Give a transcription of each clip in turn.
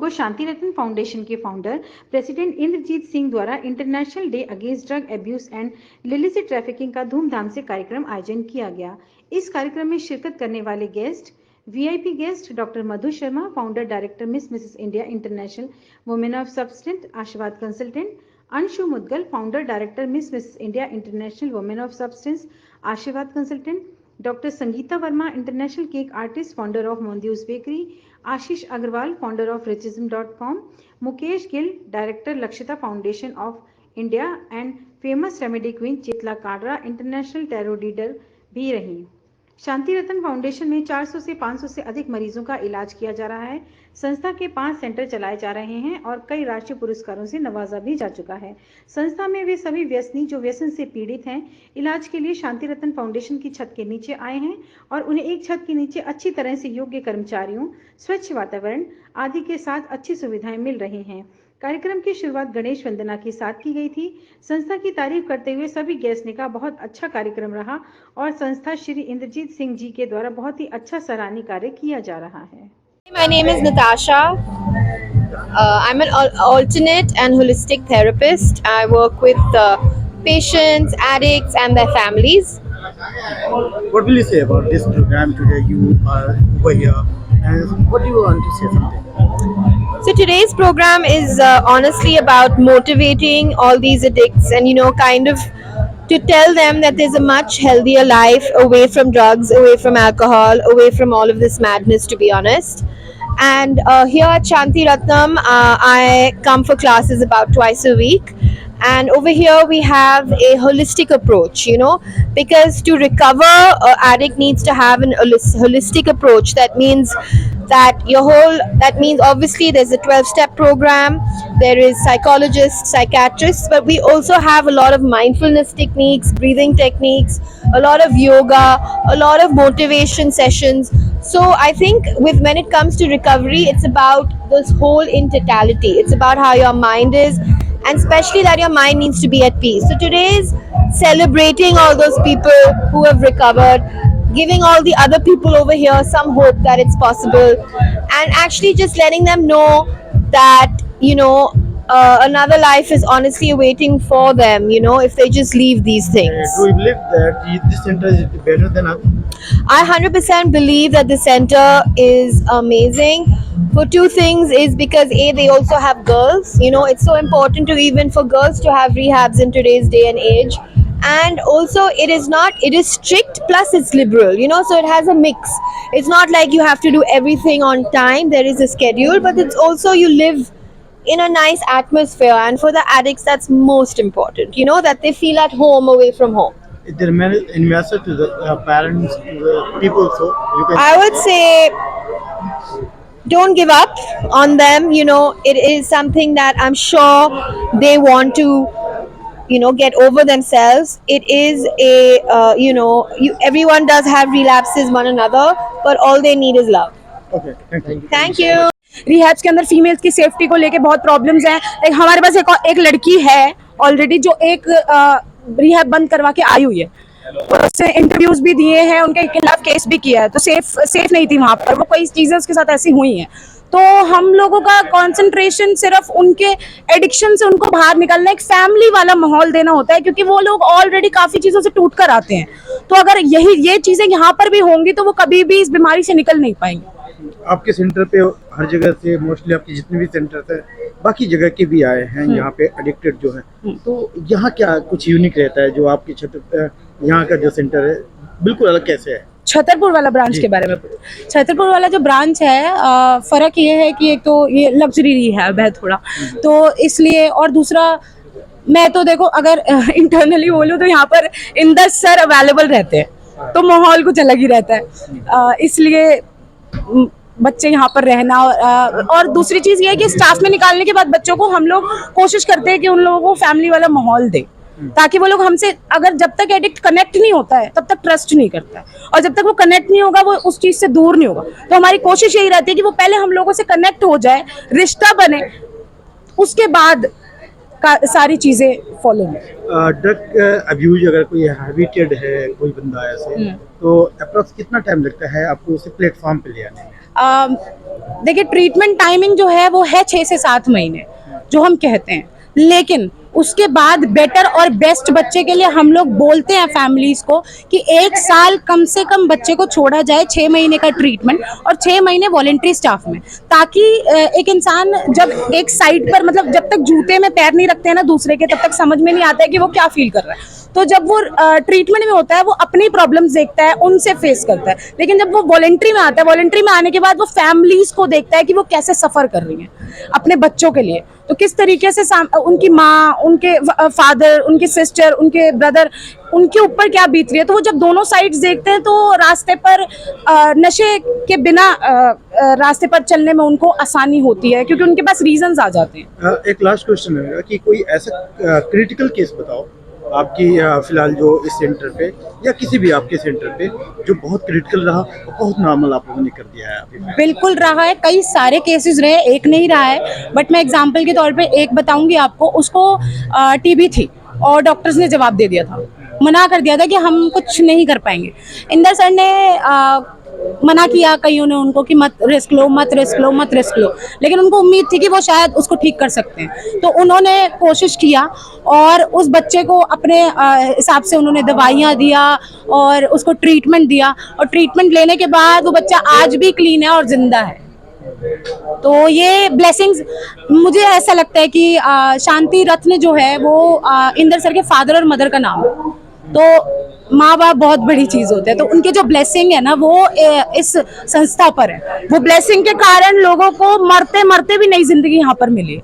को शांति रत्न फाउंडेशन के founder president Inderjit Singh द्वारा international day against drug abuse and illicit trafficking का धूमधाम से कार्यक्रम आयोजन किया गया। इस कार्यक्रम में शिरकत करने वाले guest VIP guest doctor Madhu Sharma, founder director Mrs India international women of substance Ashirwad consultant, Anshu Mudgal, founder director Mrs India international women of substance Ashirwad consultant, doctor Sangeeta Verma, international cake artist, founder of मोंद्यूज bakery, Ashish Agarwal, founder of रिचिज्म.com, Mukesh Gill, director Lakshita foundation of India and famous remedy queen Chitla Kadra international tarot reader भी रही। शांति Ratan foundation में 400 से 500 से अधिक मरीजों का इलाज किया जा रहा है। संस्था के 5 सेंटर चलाए जा रहे हैं और कई राष्ट्रीय पुरस्कारों से नवाजा भी जा चुका है। संस्था में वे सभी व्यसनी जो व्यसन से पीड़ित हैं, इलाज के लिए शांति रत्न फाउंडेशन की छत के नीचे आए हैं और उन्हें एक छत के नीचे अच्छी तरह से योग्य कर्मचारियों, स्वच्छ वातावरण आदि के साथ अच्छी सुविधाएं मिल रही हैं। कार्यक्रम की शुरुआत गणेश वंदना के साथ की गई थी। संस्था की तारीफ करते हुए सभी गेस्ट ने कहा बहुत अच्छा कार्यक्रम रहा और संस्था श्री इंद्रजीत सिंह जी के द्वारा बहुत ही अच्छा सराहनीय कार्य किया जा रहा है। My name is Natasha. I'm an alternate and holistic therapist. I work with patients, addicts, and their families. What will you say about this program today? You are over here, and what do you want to say something? So today's program is honestly about motivating all these addicts and kind of to tell them that there's a much healthier life away from drugs, away from alcohol, away from all of this madness, to be honest. And here at Shanti Ratnam, I come for classes about twice a week. And over here we have a holistic approach, because to recover, an addict needs to have an holistic approach. That means obviously there's a 12-step program, there is psychologists, psychiatrists, but we also have a lot of mindfulness techniques, breathing techniques, a lot of yoga, a lot of motivation sessions. So I think when it comes to recovery, it's about this whole in totality. It's about how your mind is, and especially that your mind needs to be at peace. So today is celebrating all those people who have recovered, giving all the other people over here some hope that it's possible, and actually just letting them know that another life is honestly waiting for them, if they just leave these things. Do you believe that this center is better than others? I 100% believe that the center is amazing for two things. Is because they also have girls. It's so important even for girls to have rehabs in today's day and age. And also it is strict plus it's liberal, so it has a mix. It's not like you have to do everything on time. There is a schedule, but it's also you live in a nice atmosphere, and for the addicts that's most important, that they feel at home away from home. Is there a message to the parents, to the people, so you can... I would say don't give up on them. It is something that I'm sure they want to get over themselves. It is everyone does have relapses, one another, but all they need is love. Okay, thank you. Thank you. Rehabs के अंदर females की safety को लेके बहुत problems हैं। एक हमारे पास एक लड़की है ऑलरेडी जो एक रिहैब बंद करवा के आई हुई है, उससे इंटरव्यूज भी दिए हैं, उनके खिलाफ केस भी किया है, तो सेफ नहीं थी वहाँ पर। वो कई चीजें उसके साथ ऐसी हुई हैं। तो हम लोगों का कंसंट्रेशन सिर्फ उनके एडिक्शन से उनको बाहर निकलना, एक फैमिली वाला माहौल देना होता है, क्योंकि वो लोग ऑलरेडी काफी चीजों से टूट कर आते हैं। तो अगर ये चीजें यहाँ पर भी होंगी तो वो कभी भी इस बीमारी से निकल नहीं पाएंगे। आपके सेंटर पे हर जगह से मोस्टली आपके जितने भी सेंटर्स है बाकी जगह के भी आए हैं यहाँ पे एडिक्टेड जो है, तो यहाँ क्या कुछ यूनिक रहता है जो आपके क्षेत्र यहाँ का जो सेंटर है बिल्कुल अलग कैसे है? छतरपुर वाला ब्रांच के बारे में छतरपुर वाला जो ब्रांच है, फर्क ये है कि एक तो ये लग्जरी रिहैब है थोड़ा, तो इसलिए, और दूसरा मैं तो देखो अगर इंटरनली बोलूँ तो यहाँ पर इंदर सर अवेलेबल रहते हैं तो माहौल कुछ अलग ही रहता है। इसलिए बच्चे यहाँ पर रहना, और दूसरी चीज ये है कि स्टाफ में निकालने के बाद बच्चों को हम लोग कोशिश करते हैं कि उन लोगों को फैमिली वाला माहौल दे, ताकि वो लोग हमसे, अगर जब तक एडिक्ट कनेक्ट नहीं होता है तब तक ट्रस्ट नहीं करता है, और जब तक वो कनेक्ट नहीं होगा वो उस चीज से दूर नहीं होगा। तो हमारी कोशिश यही रहती है कि वो पहले हम लोगों से कनेक्ट हो जाए, रिश्ता बने, उसके बाद सारी चीजें फॉलो हों। ड्रग अब्यूज अगर कोई हैबिटेड है कोई बंदा ऐसे, तो अप्रोक्स कितना टाइम लगता है आपको उसे प्लेटफॉर्म पे ले आने में? देखिए ट्रीटमेंट टाइमिंग जो है वो है 6 से 7 महीने जो हम कहते हैं, लेकिन उसके बाद बेटर और बेस्ट बच्चे के लिए हम लोग बोलते हैं फैमिलीज को कि 1 साल कम से कम बच्चे को छोड़ा जाए, 6 महीने का ट्रीटमेंट और 6 महीने वॉलेंट्री स्टाफ में, ताकि एक इंसान जब एक साइड पर, मतलब जब तक जूते में पैर नहीं रखते हैं ना दूसरे के, तब तक समझ में नहीं आता है कि वो क्या फील कर रहा है। तो जब वो ट्रीटमेंट में होता है वो अपनी प्रॉब्लम्स देखता है, उनसे फेस करता है, लेकिन जब वो वॉलेंट्री में आता है, वॉलेंट्री में आने के बाद वो फैमिलीज को देखता है कि वो कैसे सफर कर रही हैं अपने बच्चों के लिए, तो किस तरीके से उनकी माँ, उनके फादर, उनकी सिस्टर, उनके ब्रदर, उनके ऊपर क्या बीत रही है। तो वो जब दोनों साइड्स देखते हैं तो रास्ते पर नशे के बिना रास्ते पर चलने में उनको आसानी होती है, क्योंकि उनके पास रीजंस आ जाते हैं। एक लास्ट क्वेश्चन है कि कोई ऐसा क्रिटिकल केस बताओ आपकी फिलहाल जो इस सेंटर पे या किसी भी आपके सेंटर पे जो बहुत क्रिटिकल रहा और बहुत नॉर्मल आप लोगों ने कर दिया है अभी। बिल्कुल रहा है, कई सारे केसेस रहे, एक नहीं रहा है, बट मैं एग्जांपल के तौर पे एक बताऊंगी आपको। उसको टीबी थी और डॉक्टर्स ने जवाब दे दिया था, मना कर दिया था कि हम कुछ नहीं कर पाएंगे। इंदर सर ने मना किया कईयों ने उनको कि मत रिस्क लो, मत रिस्क लो, मत रिस्क लो, लेकिन उनको उम्मीद थी कि वो शायद उसको ठीक कर सकते हैं, तो उन्होंने कोशिश किया और उस बच्चे को अपने हिसाब से उन्होंने दवाइयाँ दिया और उसको ट्रीटमेंट दिया, और ट्रीटमेंट लेने के बाद वो बच्चा आज भी क्लीन है और जिंदा है। तो ये ब्लेसिंग्स, मुझे ऐसा लगता है कि शांति रत्न जो है वो इंदर सर के फादर और मदर का नाम है, तो माँ बाप बहुत बड़ी चीज होते हैं, तो उनके जो ब्लेसिंग है ना वो इस संस्था पर है। वो ब्लेसिंग के कारण लोगों को मरते मरते भी नई जिंदगी यहाँ पर मिली।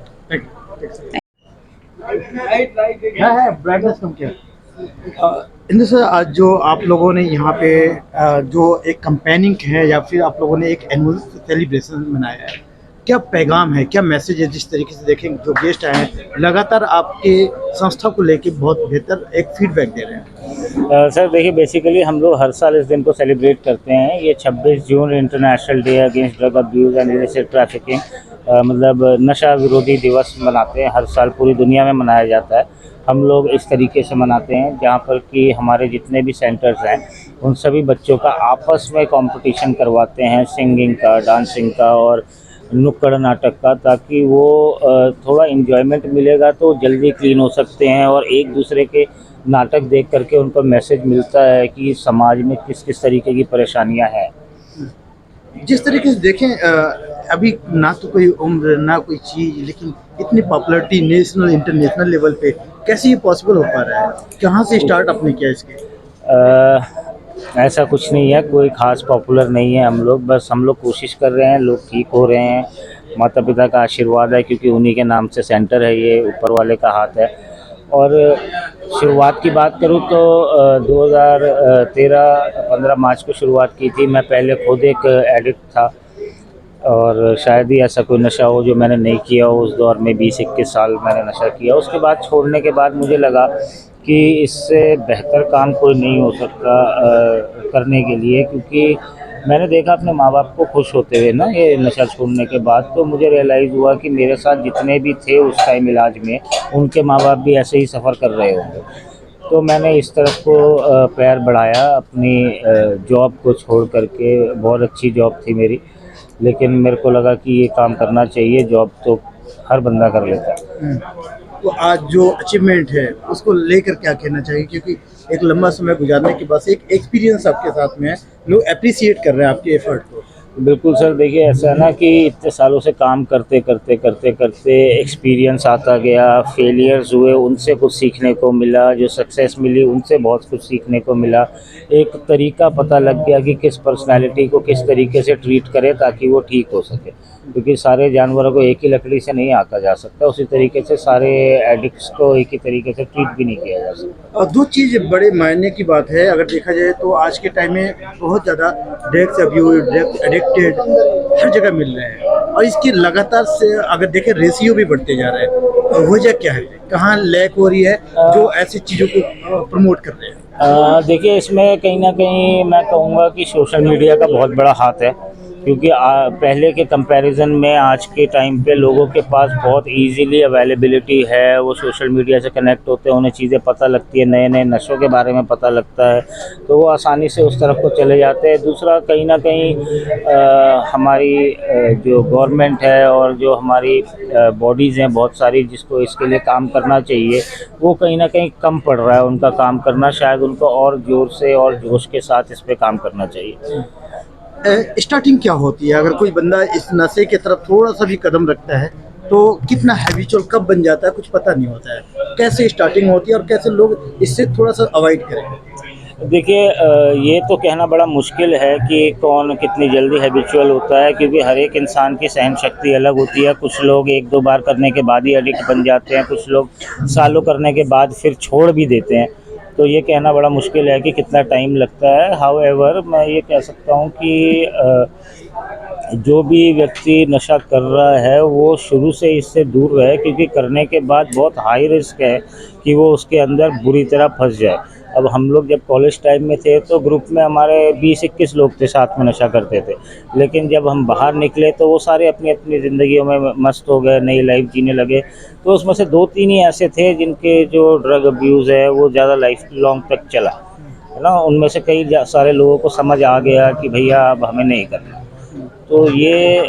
ब्राइटनेस कम किया। इंदर सर, आज जो आप लोगों ने यहाँ पे जो एक कंपेनिंग है या फिर आप लोगों ने एक एनुअल सेलिब्रेशन मनाया है, क्या पैगाम है, क्या मैसेज है? जिस तरीके से देखें जो गेस्ट आए हैं लगातार आपके संस्था को लेके बहुत बेहतर एक फीडबैक दे रहे हैं। सर देखिए, बेसिकली हम लोग हर साल इस दिन को सेलिब्रेट करते हैं। ये 26 June international day against drug abuse and illicit trafficking, मतलब नशा विरोधी दिवस मनाते हैं, हर साल पूरी दुनिया में मनाया जाता है। हम लोग इस तरीके से मनाते हैं जहाँ पर कि हमारे जितने भी सेंटर्स हैं उन सभी बच्चों का आपस में कंपटीशन करवाते हैं, सिंगिंग का, डांसिंग का और नुक्कड़ नाटक का, ताकि वो थोड़ा इन्जॉयमेंट मिलेगा तो जल्दी क्लीन हो सकते हैं, और एक दूसरे के नाटक देख करके उनको मैसेज मिलता है कि समाज में किस किस तरीके की परेशानियां हैं। जिस तरीके से देखें अभी ना तो कोई उम्र ना कोई चीज़, लेकिन इतनी पॉपुलैरिटी नेशनल इंटरनेशनल लेवल पे कैसे ये पॉसिबल हो पा रहा है? कहाँ से स्टार्ट आपने किया इसके? ऐसा कुछ नहीं है, कोई ख़ास पॉपुलर नहीं है। हम लोग कोशिश कर रहे हैं, लोग ठीक हो रहे हैं, माता पिता का आशीर्वाद है, क्योंकि उन्हीं के नाम से सेंटर है, ये ऊपर वाले का हाथ है। और शुरुआत की बात करूँ तो 2013-15 मार्च को शुरुआत की थी। मैं पहले खुद एक एडिक्ट था और शायद ही ऐसा कोई नशा हो जो मैंने नहीं किया हो। उस दौर में 20-21 साल मैंने नशा किया। उसके बाद छोड़ने के बाद मुझे लगा कि इससे बेहतर काम कोई नहीं हो सकता करने के लिए, क्योंकि मैंने देखा अपने माँ बाप को खुश होते हुए ना ये नशा छोड़ने के बाद, तो मुझे रियलाइज़ हुआ कि मेरे साथ जितने भी थे उस टाइम इलाज में, उनके माँ बाप भी ऐसे ही सफ़र कर रहे होंगे। तो मैंने इस तरफ को पैर बढ़ाया, अपनी जॉब को छोड़ करके। बहुत अच्छी जॉब थी मेरी, लेकिन मेरे को लगा कि ये काम करना चाहिए। जॉब तो हर बंदा कर लेता है। तो आज जो अचीवमेंट है उसको लेकर क्या कहना चाहिए? क्योंकि एक लंबा समय गुजारने के बाद एक एक्सपीरियंस आपके साथ में है, लोग अप्रिशिएट कर रहे हैं आपके एफर्ट को। बिल्कुल सर, देखिए ऐसा है ना कि इतने सालों से काम करते करते करते करते एक्सपीरियंस आता गया, फेलियर्स हुए, उनसे कुछ सीखने को मिला, जो सक्सेस मिली उनसे बहुत कुछ सीखने को मिला। एक तरीका पता लग गया कि किस पर्सनालिटी को किस तरीके से ट्रीट करें ताकि वो ठीक हो सके, क्योंकि सारे जानवरों को एक ही लकड़ी से नहीं आंका जा सकता, उसी तरीके से सारे एडिक्ट्स को एक ही तरीके से ट्रीट भी नहीं किया जा सकता। और दो चीज़ बड़े मायने की बात है, अगर देखा जाए तो आज के टाइम में बहुत ज़्यादा ड्रग्स अब्यूज, ड्रग्स एडिक्टेड हर जगह मिल रहे हैं, और इसकी लगातार से अगर देखें रेशियो भी बढ़ते जा रहे हैं। तो वजह क्या है, कहाँ लैक हो रही है जो ऐसी चीज़ों को प्रमोट कर रहे हैं? देखिए, इसमें कहीं ना कहीं मैं कहूँगा कि सोशल मीडिया का बहुत बड़ा हाथ है। क्योंकि पहले के कंपैरिजन में आज के टाइम पे लोगों के पास बहुत इजीली अवेलेबिलिटी है, वो सोशल मीडिया से कनेक्ट होते हैं, उन्हें चीज़ें पता लगती है, नए नए नशों के बारे में पता लगता है, तो वो आसानी से उस तरफ को चले जाते हैं। दूसरा, कहीं ना कहीं हमारी जो गवर्नमेंट है और जो हमारी बॉडीज़ हैं बहुत सारी, जिसको इसके लिए काम करना चाहिए, वो कहीं ना कहीं कम पड़ रहा है उनका काम करना। शायद उनको और ज़ोर से और जोश के साथ इस पर काम करना चाहिए। स्टार्टिंग क्या होती है? अगर कोई बंदा इस नशे की तरफ थोड़ा सा भी कदम रखता है तो कितना हैबिचुअल कब बन जाता है कुछ पता नहीं होता है। कैसे स्टार्टिंग होती है और कैसे लोग इससे थोड़ा सा अवॉइड करें? देखिए, ये तो कहना बड़ा मुश्किल है कि कौन कितनी जल्दी हैबिचुअल होता है, क्योंकि हर एक इंसान की सहन शक्ति अलग होती है। कुछ लोग एक दो बार करने के बाद ही एडिक्ट बन जाते हैं, कुछ लोग सालों करने के बाद फिर छोड़ भी देते हैं। तो ये कहना बड़ा मुश्किल है कि कितना टाइम लगता है। हाउएवर, मैं ये कह सकता हूँ कि जो भी व्यक्ति नशा कर रहा है वो शुरू से इससे दूर रहे, क्योंकि करने के बाद बहुत हाई रिस्क है कि वो उसके अंदर बुरी तरह फंस जाए। अब हम लोग जब कॉलेज टाइम में थे तो ग्रुप में हमारे 20-21 लोग थे, साथ में नशा करते थे। लेकिन जब हम बाहर निकले तो वो सारे अपनी अपनी ज़िंदगियों में मस्त हो गए, नई लाइफ जीने लगे। तो उसमें से 2-3 ही ऐसे थे जिनके जो ड्रग अब्यूज़ है वो ज़्यादा लाइफ लॉन्ग तक चला, है ना। उनमें से कई सारे लोगों को समझ आ गया कि भैया अब हमें नहीं करना। तो ये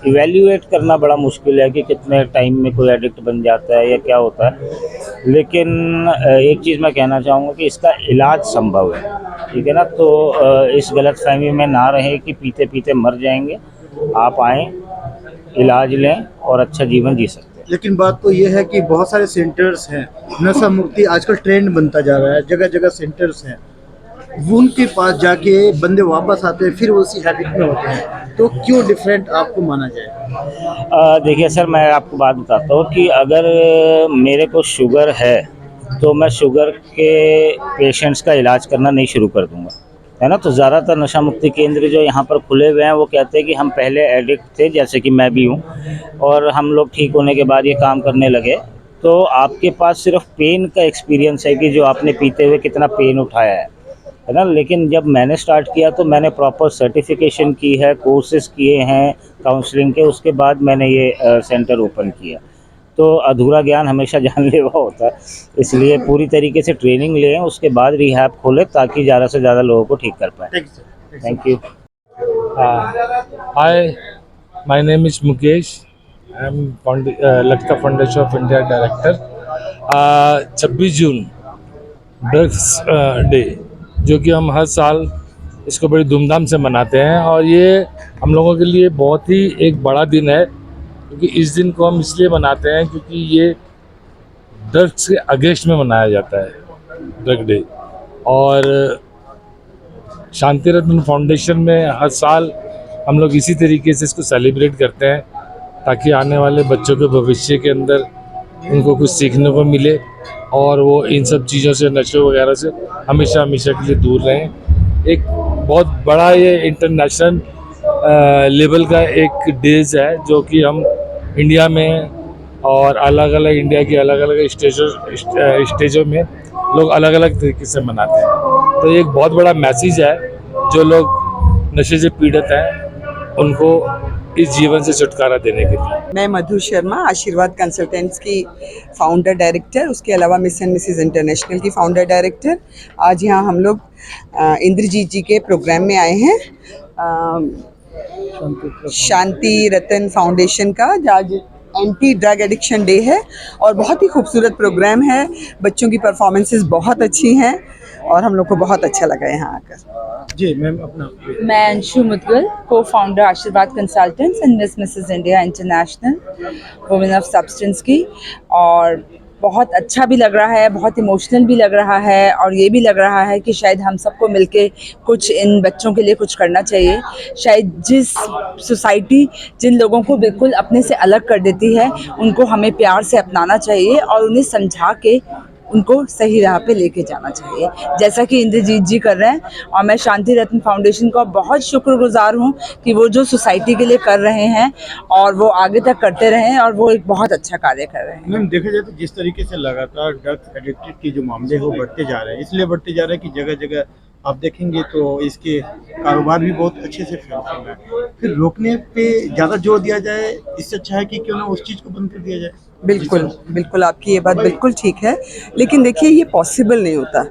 इवैल्यूएट करना बड़ा मुश्किल है कि कितने टाइम में कोई एडिक्ट बन जाता है या क्या होता है। लेकिन एक चीज़ मैं कहना चाहूँगा कि इसका इलाज संभव है, ठीक है ना। तो इस गलतफहमी में ना रहे कि पीते पीते मर जाएंगे। आप आएँ, इलाज लें और अच्छा जीवन जी सकते हैं। लेकिन बात तो ये है कि बहुत सारे सेंटर्स हैं, नशा मुक्ति आजकल ट्रेंड बनता जा रहा है, जगह जगह सेंटर्स हैं। वो उनके पास जाके बंदे वापस आते हैं, फिर वो उसी हैबिट में होते हैं। तो क्यों डिफरेंट आपको माना जाए? देखिए सर, मैं आपको बात बताता हूँ कि अगर मेरे को शुगर है तो मैं शुगर के पेशेंट्स का इलाज करना नहीं शुरू कर दूंगा, है ना। तो ज़्यादातर नशा मुक्ति केंद्र जो यहाँ पर खुले हुए हैं वो कहते हैं कि हम पहले एडिक्ट थे, जैसे कि मैं भी हूँ, और हम लोग ठीक होने के बाद ये काम करने लगे। तो आपके पास सिर्फ पेन का एक्सपीरियंस है कि जो आपने पीते हुए कितना पेन उठाया है ना। लेकिन जब मैंने स्टार्ट किया तो मैंने प्रॉपर सर्टिफिकेशन की है, कोर्सेज किए हैं काउंसलिंग के, उसके बाद मैंने ये सेंटर ओपन किया। तो अधूरा ज्ञान हमेशा जानलेवा होता है, इसलिए पूरी तरीके से ट्रेनिंग लें, उसके बाद रिहैब खोलें ताकि ज़्यादा से ज़्यादा लोगों को ठीक कर पाएँ। Thank you. Hi, my name is Mukesh. I am Lakshya Foundation of India Director. 26 June drugs day, जो कि हम हर साल इसको बड़ी धूमधाम से मनाते हैं, और ये हम लोगों के लिए बहुत ही एक बड़ा दिन है, क्योंकि इस दिन को हम इसलिए मनाते हैं क्योंकि ये ड्रग्स के अगेंस्ट में मनाया जाता है, ड्रग डे। और शांति रत्न फाउंडेशन में हर साल हम लोग इसी तरीके से इसको सेलिब्रेट करते हैं, ताकि आने वाले बच्चों के भविष्य के अंदर उनको कुछ सीखने को मिले और वो इन सब चीज़ों से, नशे वगैरह से हमेशा हमेशा के लिए दूर रहें। एक बहुत बड़ा ये इंटरनेशनल लेवल का एक डेज है, जो कि हम इंडिया में और अलग अलग इंडिया के अलग अलग स्टेजों में लोग अलग अलग तरीके से मनाते हैं। तो ये एक बहुत बड़ा मैसेज है, जो लोग नशे से पीड़ित हैं उनको इस जीवन से छुटकारा देने के लिए। मैं मधु शर्मा, आशीर्वाद कंसल्टेंट्स की फाउंडर डायरेक्टर, उसके अलावा मिस एंड मिसेस इंटरनेशनल की फाउंडर डायरेक्टर। आज यहाँ हम लोग इंद्रजीत जी के प्रोग्राम में आए हैं, शांति रतन फाउंडेशन का, आज एंटी ड्रग एडिक्शन डे है और बहुत ही खूबसूरत प्रोग्राम है। बच्चों की परफॉर्मेंसेस बहुत अच्छी हैं और हम लोग को बहुत अच्छा लगा यहाँ आकर। जी मैम, अपना। मैं अंशु मुदगल, को फाउंडर आशीर्वाद consultants and miss Mrs India international women of substance की, और बहुत अच्छा भी लग रहा है, बहुत इमोशनल भी लग रहा है, और ये भी लग रहा है कि शायद हम सबको मिलके कुछ इन बच्चों के लिए कुछ करना चाहिए। शायद जिस सोसाइटी जिन लोगों को बिल्कुल अपने से अलग कर देती है, उनको हमें प्यार से अपनाना चाहिए और उन्हें समझा के उनको सही राह पे लेके जाना चाहिए, जैसा कि इंद्रजीत जी कर रहे हैं। और मैं शांति रत्न फाउंडेशन का बहुत शुक्रगुजार हूँ कि वो जो सोसाइटी के लिए कर रहे हैं और वो आगे तक करते रहें, और वो एक बहुत अच्छा कार्य कर रहे हैं। मैम, देखा जाए तो जिस तरीके से लगातार ड्रग्स एडिक्टेड के जो मामले हैं वो बढ़ते जा रहे हैं, इसलिए बढ़ते जा रहे हैं कि जगह जगह आप देखेंगे तो इसके कारोबार भी बहुत अच्छे से फैल रहा है। फिर रोकने पे ज़्यादा जोर दिया जाए, इससे अच्छा है कि क्यों ना उस चीज़ को बंद कर दिया जाए। बिल्कुल बिल्कुल, आपकी ये बात बिल्कुल ठीक है, लेकिन देखिए ये पॉसिबल नहीं होता।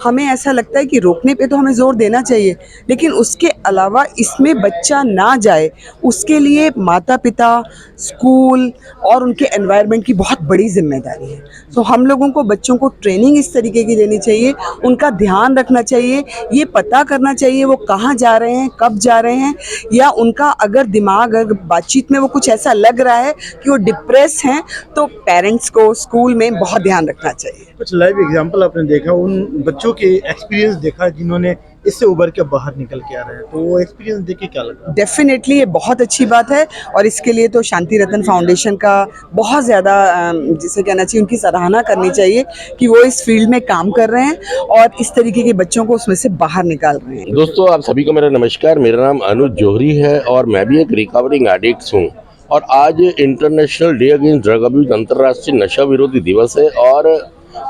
हमें ऐसा लगता है कि रोकने पे तो हमें ज़ोर देना चाहिए, लेकिन उसके अलावा इसमें बच्चा ना जाए, उसके लिए माता पिता, स्कूल और उनके एनवायरनमेंट की बहुत बड़ी जिम्मेदारी है। तो हम लोगों को बच्चों को ट्रेनिंग इस तरीके की देनी चाहिए, उनका ध्यान रखना चाहिए, ये पता करना चाहिए वो कहाँ जा रहे हैं, कब जा रहे हैं, या उनका अगर दिमाग, अगर बातचीत में वो कुछ ऐसा लग रहा है कि वो डिप्रेस हैं, तो पेरेंट्स को स्कूल में बहुत ध्यान रखना चाहिए। कुछ लाइव एग्जांपल आपने देखा, उन बच्चों के एक्सपीरियंस देखा जिन्होंने इससे उभर के बाहर निकल के आ रहे हैं, तो वो एक्सपीरियंस देख के क्या लगा? डेफिनेटली ये बहुत अच्छी बात है, और इसके लिए तो शांति रतन फाउंडेशन का बहुत ज़्यादा जिसे कहना चाहिए, उनकी सराहना करनी चाहिए कि वो इस फील्ड में काम कर रहे हैं और इस तरीके के बच्चों को उसमें से बाहर निकाल रहे हैं। दोस्तों, आप सभी को मेरा नमस्कार। मेरा नाम अनुज जौहरी है और मैं भी एक रिकवरिंग एडिक्ट हूँ। और आज international day against drug abuse, अंतर्राष्ट्रीय नशा विरोधी दिवस है। और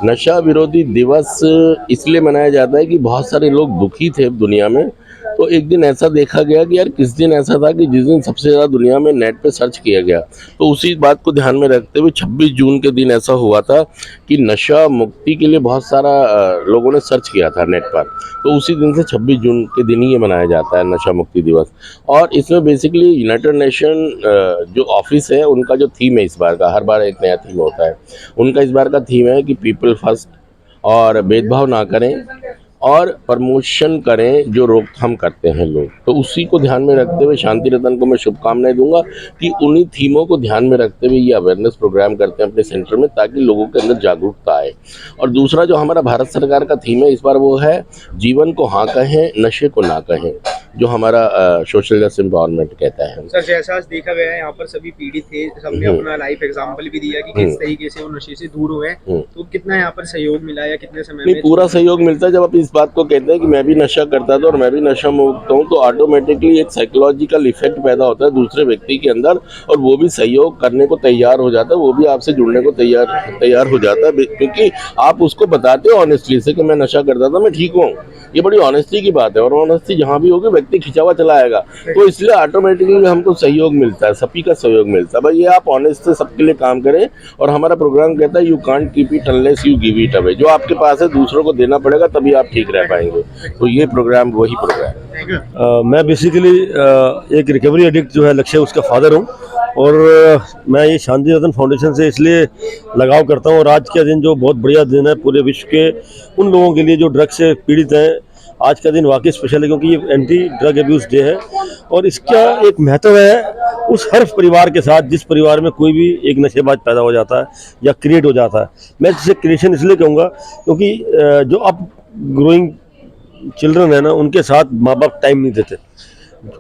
नशा विरोधी दिवस इसलिए मनाया जाता है कि बहुत सारे लोग दुखी थे दुनिया में। तो एक दिन ऐसा देखा गया कि यार किस दिन ऐसा था कि जिस दिन सबसे ज़्यादा दुनिया में नेट पे सर्च किया गया, तो उसी बात को ध्यान में रखते हुए 26 जून के दिन ऐसा हुआ था कि नशा मुक्ति के लिए बहुत सारा लोगों ने सर्च किया था नेट पर। तो उसी दिन से 26 जून के दिन ही ये मनाया जाता है नशा मुक्ति दिवस। और इसमें बेसिकली यूनाइटेड नेशन जो ऑफिस है उनका जो थीम है इस बार का, हर बार एक नया थीम होता है उनका, इस बार का थीम है कि पीपल फर्स्ट, और भेदभाव ना करें और प्रमोशन करें जो रोकथाम करते हैं लोग। तो उसी को ध्यान में रखते हुए शांति रतन को मैं शुभकामनाएं दूंगा कि उन्हीं थीमों को ध्यान में रखते हुए ये अवेयरनेस प्रोग्राम करते हैं अपने सेंटर में, ताकि लोगों के अंदर जागरूकता आए। और दूसरा जो हमारा भारत सरकार का थीम है इस बार वो है जीवन को हाँ कहें, नशे को ना कहें, जो हमारा सोशल जस्टिस एम्पावरमेंट कहता है। सर, जैसा आज देखा गया है यहाँ पर सभी पीड़ित थे, सबने अपना लाइफ एग्जांपल भी दिया कि किस तरीके से वो नशे से दूर हुए। तो कितना यहाँ पर सहयोग मिला या कितने समय में? पूरा सहयोग मिलता है। जब आप इस बात को कहते हैं कि मैं भी नशा करता था और मैं भी नशा मुक्त हूँ, तो ऑटोमेटिकली एक साइकोलॉजिकल इफेक्ट पैदा होता है दूसरे व्यक्ति के अंदर, और वो भी सहयोग करने को तैयार हो जाता है, वो भी आपसे जुड़ने को तैयार हो जाता है, क्योंकि आप उसको बताते हो ऑनेस्टली से कि मैं नशा करता था, मैं ठीक हूँ। ये बड़ी ऑनेस्टी की बात है, और ऑनेस्टी जहाँ भी होगी व्यक्ति खिंचा हुआ चला आएगा। तो इसलिए ऑटोमेटिकली हमको सहयोग मिलता है, सभी का सहयोग मिलता है। भाई ये आप ऑनेस्ट से सबके लिए काम करें, और हमारा प्रोग्राम कहता है you can't keep it unless you give it away. जो आपके पास है दूसरों को देना पड़ेगा, तभी आप ठीक रह पाएंगे। तो ये प्रोग्राम वही प्रोग्राम है। मैं बेसिकली एक रिकवरी एडिक्ट जो है लक्ष्य, उसका फादर हूँ, और मैं ये शांति रतन फाउंडेशन से इसलिए लगाव करता हूँ। और आज का दिन जो बहुत बढ़िया दिन है पूरे विश्व के उन लोगों के लिए जो ड्रग से पीड़ित हैं, आज का दिन वाकई स्पेशल है, क्योंकि ये एंटी ड्रग एब्यूज डे है। और इसका एक महत्व है उस हर परिवार के साथ जिस परिवार में कोई भी एक नशेबाज पैदा हो जाता है या क्रिएट हो जाता है। मैं इसे क्रिएशन इसलिए कहूँगा क्योंकि जो अब ग्रोइंग चिल्ड्रन है ना, उनके साथ माँ बाप टाइम नहीं देते,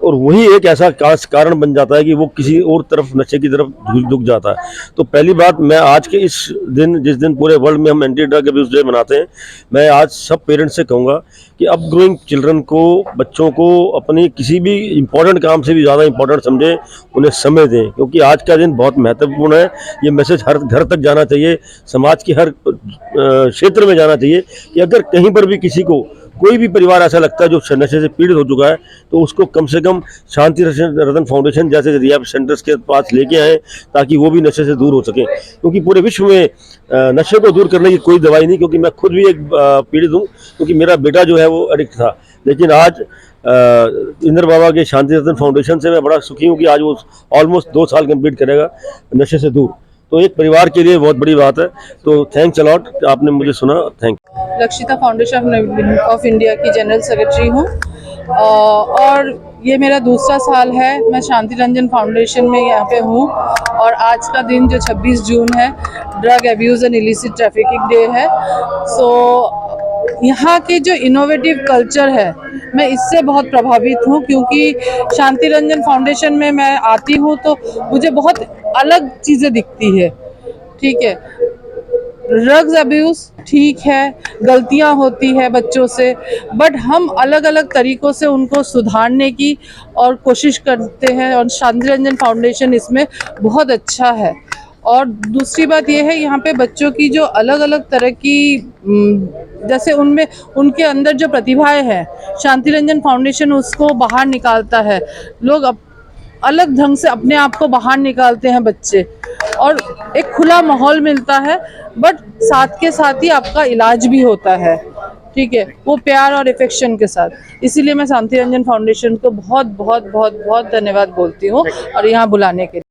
और वही एक ऐसा कारण बन जाता है कि वो किसी और तरफ, नशे की तरफ झुक जाता है। तो पहली बात, मैं आज के इस दिन, जिस दिन पूरे वर्ल्ड में हम एंटी ड्रग एब्यूज डे मनाते हैं, मैं आज सब पेरेंट्स से कहूँगा कि अब ग्रोइंग चिल्ड्रन को, बच्चों को अपनी किसी भी इम्पोर्टेंट काम से भी ज़्यादा इम्पोर्टेंट समझें, उन्हें समय दें, क्योंकि आज का दिन बहुत महत्वपूर्ण है। ये मैसेज हर घर तक जाना चाहिए, समाज के हर क्षेत्र में जाना चाहिए कि अगर कहीं पर भी किसी को, कोई भी परिवार ऐसा लगता है जो नशे से पीड़ित हो चुका है, तो उसको कम से कम शांति रतन फाउंडेशन जैसे रिहैब सेंटर्स के पास लेके आए, ताकि वो भी नशे से दूर हो सके। क्योंकि पूरे विश्व में नशे को दूर करने की कोई दवाई नहीं, क्योंकि मैं खुद भी एक पीड़ित हूँ, क्योंकि मेरा बेटा जो है वो एडिक्ट था। लेकिन आज इंद्र बाबा के शांति रतन फाउंडेशन से मैं बड़ा सुखी हूँ कि आज वो ऑलमोस्ट 2 साल कंप्लीट करेगा नशे से दूर। तो एक परिवार के लिए बहुत बड़ी बात है। तो थैंक्स अलॉट, आपने मुझे सुना। Thank you. Lakshita foundation of India की जनरल सेक्रेटरी हूँ, और ये मेरा दूसरा साल है मैं शांति रंजन फाउंडेशन में यहाँ पे हूँ। और आज का दिन जो 26 जून है, drug abuse and illicit trafficking day है। सो यहाँ की जो इनोवेटिव कल्चर है, मैं इससे बहुत प्रभावित हूँ, क्योंकि शांति रंजन फाउंडेशन में मैं आती हूँ तो मुझे बहुत अलग चीज़ें दिखती है। ठीक है, ड्रग्स अब्यूज़ ठीक है, गलतियाँ होती है बच्चों से, बट हम अलग अलग तरीक़ों से उनको सुधारने की और कोशिश करते हैं, और शांति रंजन फाउंडेशन इसमें बहुत अच्छा है। और दूसरी बात यह है यहाँ पे बच्चों की जो अलग अलग तरह की जैसे उनमें उनके अंदर जो प्रतिभाएं हैं, शांति रंजन फाउंडेशन उसको बाहर निकालता है। लोग अलग ढंग से अपने आप को बाहर निकालते हैं बच्चे, और एक खुला माहौल मिलता है, बट साथ के साथ ही आपका इलाज भी होता है, ठीक है, वो प्यार और अफेक्शन के साथ। इसीलिए मैं शांति रंजन फाउंडेशन को बहुत बहुत बहुत बहुत धन्यवाद बोलती हूँ और यहाँ बुलाने के लिए।